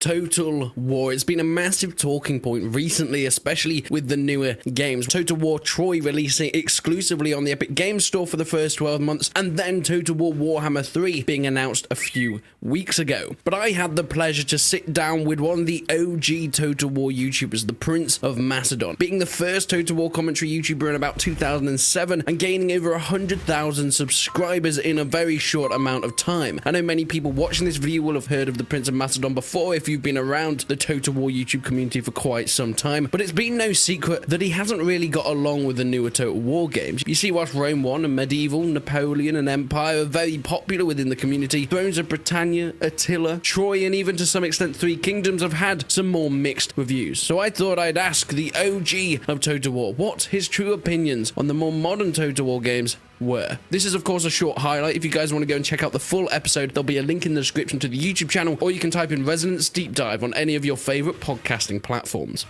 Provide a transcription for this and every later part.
Total War. It's been a massive talking point recently, especially with the newer games. Total War Troy releasing exclusively on the Epic Games Store for the first 12 months, and then Total War Warhammer 3 being announced a few weeks ago. But I had the pleasure to sit down with one of the OG Total War YouTubers, the Prince of Macedon, being the first Total War commentary YouTuber in about 2007 and gaining over 100,000 subscribers in a very short amount of time. I know many people watching this video will have heard of the Prince of Macedon before if you've been around the Total War YouTube community for quite some time, but it's been no secret that he hasn't really got along with the newer Total War games. You see, whilst Rome 1 and Medieval, Napoleon and Empire are very popular within the community, Thrones of Britannia, Attila, Troy, and even to some extent Three Kingdoms have had some more mixed reviews. So I thought I'd ask the OG of Total War what his true opinions on the more modern Total War games were. This is of course a short highlight. If you guys want to go and check out the full episode, there'll be a link in the description to the YouTube channel, or you can type in Resonance Deep Dive on any of your favorite podcasting platforms.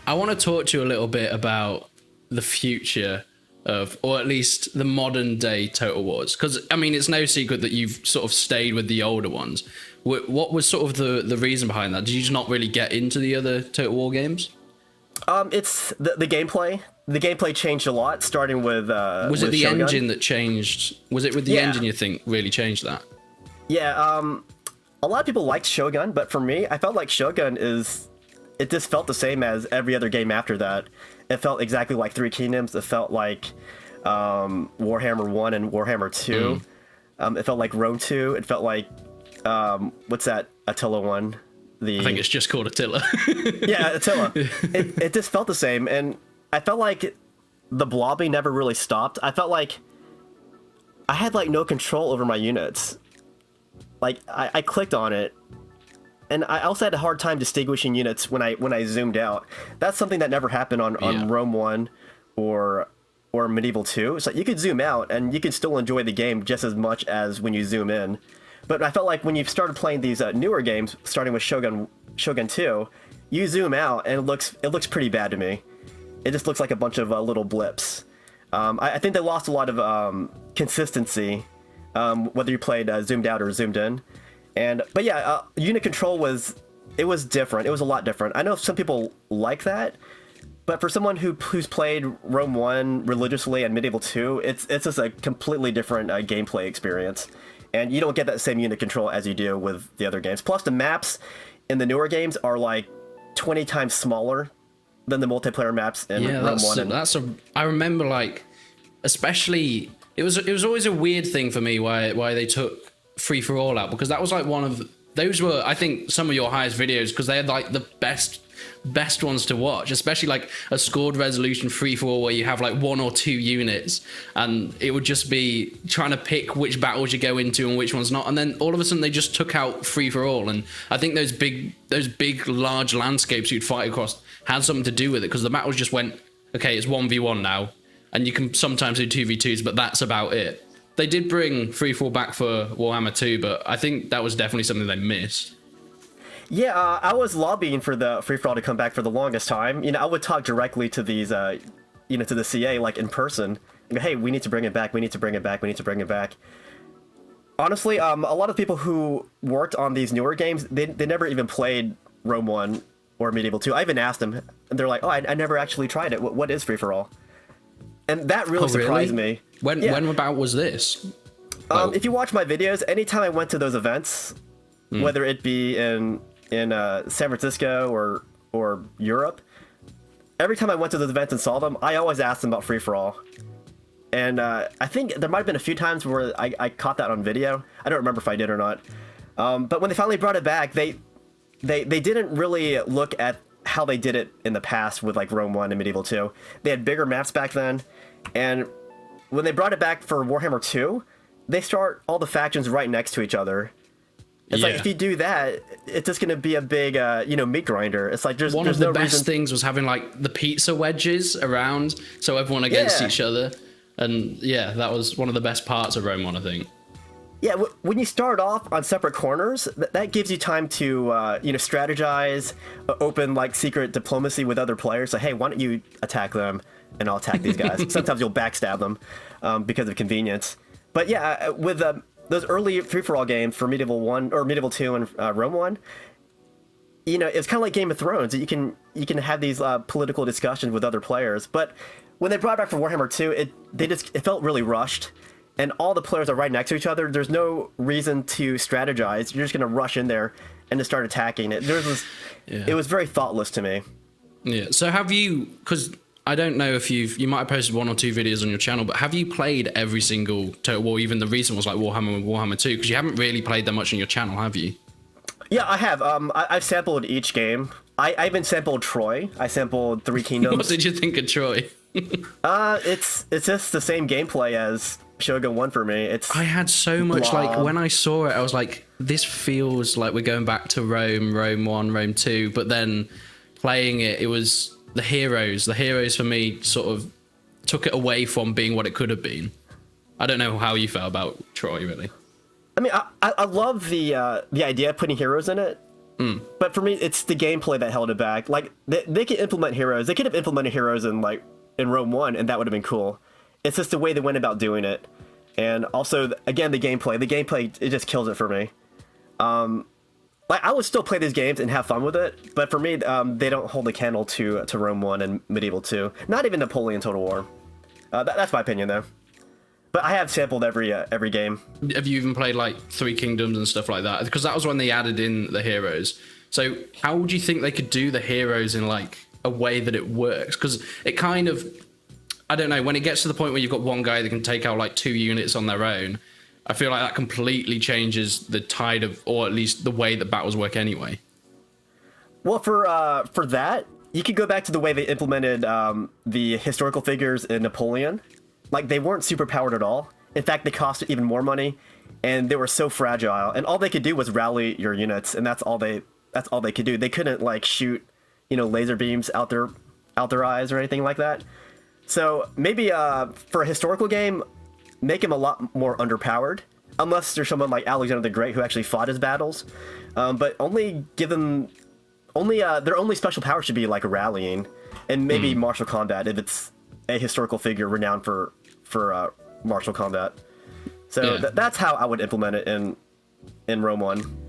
I want to talk to you a little bit about the future of, or at least the modern day Total Wars, because I mean it's no secret that you've sort of stayed with the older ones. What was sort of the reason behind that? Did you just not really get into the other Total War games? It's the gameplay. The gameplay changed a lot, starting with was it the Shogun. engine that changed? Was it with the engine you think really changed that? Yeah, a lot of people liked Shogun, but for me, I felt like Shogun it just felt the same as every other game after that. It felt exactly like Three Kingdoms. It felt like Warhammer 1 and Warhammer 2. It felt like Rome 2. It felt like, what's that Attila one? I think it's just called Attila. Yeah, Attila. It just felt the same, and I felt like the blobbing never really stopped. I felt like I had like no control over my units. Like I clicked on it, and I also had a hard time distinguishing units when I zoomed out. That's something that never happened on Rome 1 or Medieval 2. So you could zoom out and you could still enjoy the game just as much as when you zoom in. But I felt like when you started playing these newer games, starting with Shogun 2, you zoom out and it looks pretty bad to me. It just looks like a bunch of little blips. I think they lost a lot of consistency, whether you played zoomed out or zoomed in. But yeah, unit control was different. It was a lot different. I know some people like that, but for someone who's played Rome 1 religiously and Medieval 2, it's just a completely different gameplay experience. And you don't get that same unit control as you do with the other games. Plus, the maps in the newer games are like 20 times smaller than the multiplayer maps in Rome 1. I remember, like, especially it was always a weird thing for me why they took Free for All out, because that was like one of those were, I think, some of your highest videos, because they had like the best ones to watch, especially like a scored resolution free for all where you have like 1 or 2 units and it would just be trying to pick which battles you go into and which ones not, and then all of a sudden they just took out free for all. And I think those big large landscapes you'd fight across had something to do with it, because the battles just went, okay, it's 1v1 now, and you can sometimes do 2v2s, but that's about it. They did bring free for all back for Warhammer 2, but I think that was definitely something they missed. Yeah, I was lobbying for the free-for-all to come back for the longest time. You know, I would talk directly to these, to the CA, like, in person. And go, hey, we need to bring it back, we need to bring it back, we need to bring it back. Honestly, a lot of people who worked on these newer games, they never even played Rome 1 or Medieval 2. I even asked them, and they're like, oh, I never actually tried it. What is free-for-all? And that really surprised me. When about was this? If you watch my videos, anytime I went to those events, whether it be in San Francisco or Europe, every time I went to those events and saw them, I always asked them about free for all. And I think there might have been a few times where I caught that on video. I don't remember if I did or not. But when they finally brought it back, they didn't really look at how they did it in the past with like Rome 1 and Medieval 2. They had bigger maps back then, and when they brought it back for Warhammer 2, they start all the factions right next to each other. It's like, if you do that, it's just going to be a big, meat grinder. It's like there's one of no the best reason... things was having like the pizza wedges around, so everyone against each other. And yeah, that was one of the best parts of Rome 1, I think. Yeah, when you start off on separate corners, that gives you time to, strategize, open like secret diplomacy with other players. So, hey, why don't you attack them and I'll attack these guys. Sometimes you'll backstab them because of convenience. But yeah, with those early free-for-all games for Medieval 1 or Medieval 2 and Rome 1, you know, it's kind of like Game of Thrones. You can have these political discussions with other players, but when they brought it back for Warhammer 2, it felt really rushed, and all the players are right next to each other. There's no reason to strategize. You're just gonna rush in there and just start attacking it. It was very thoughtless to me. Yeah. So have you? Because I don't know if you might have posted 1 or 2 videos on your channel, but have you played every single Total War, even the recent ones like Warhammer and Warhammer 2? Because you haven't really played that much on your channel, have you? Yeah, I have. I've sampled each game. I even sampled Troy. I sampled Three Kingdoms. What did you think of Troy? It's just the same gameplay as Shogun 1 for me. I had so much, blah. like, when I saw it, I was like, this feels like we're going back to Rome 1, Rome 2, but then playing it, it was the heroes. The heroes for me sort of took it away from being what it could have been. I don't know how you felt about Troy, really. I mean, I love the idea of putting heroes in it, but for me, it's the gameplay that held it back. Like, they could implement heroes. They could have implemented heroes in Rome 1, and that would have been cool. It's just the way they went about doing it. And also, again, the gameplay. The gameplay, it just kills it for me. Like, I would still play these games and have fun with it, but for me, they don't hold a candle to Rome 1 and Medieval 2. Not even Napoleon Total War. That's my opinion, though. But I have sampled every game. Have you even played like Three Kingdoms and stuff like that? Because that was when they added in the heroes. So how would you think they could do the heroes in like a way that it works? Because it kind of, I don't know, when it gets to the point where you've got one guy that can take out like 2 units on their own, I feel like that completely changes the tide of, or at least the way that battles work anyway. Well, for that, you could go back to the way they implemented the historical figures in Napoleon. Like, they weren't super powered at all. In fact, they cost even more money, and they were so fragile. And all they could do was rally your units, and that's all they could do. They couldn't like shoot, you know, laser beams out their eyes or anything like that. So maybe for a historical game, make him a lot more underpowered, unless there's someone like Alexander the Great who actually fought his battles. But only give them their only special power should be like rallying, and maybe martial combat if it's a historical figure renowned for martial combat. So that's how I would implement it in Rome 1.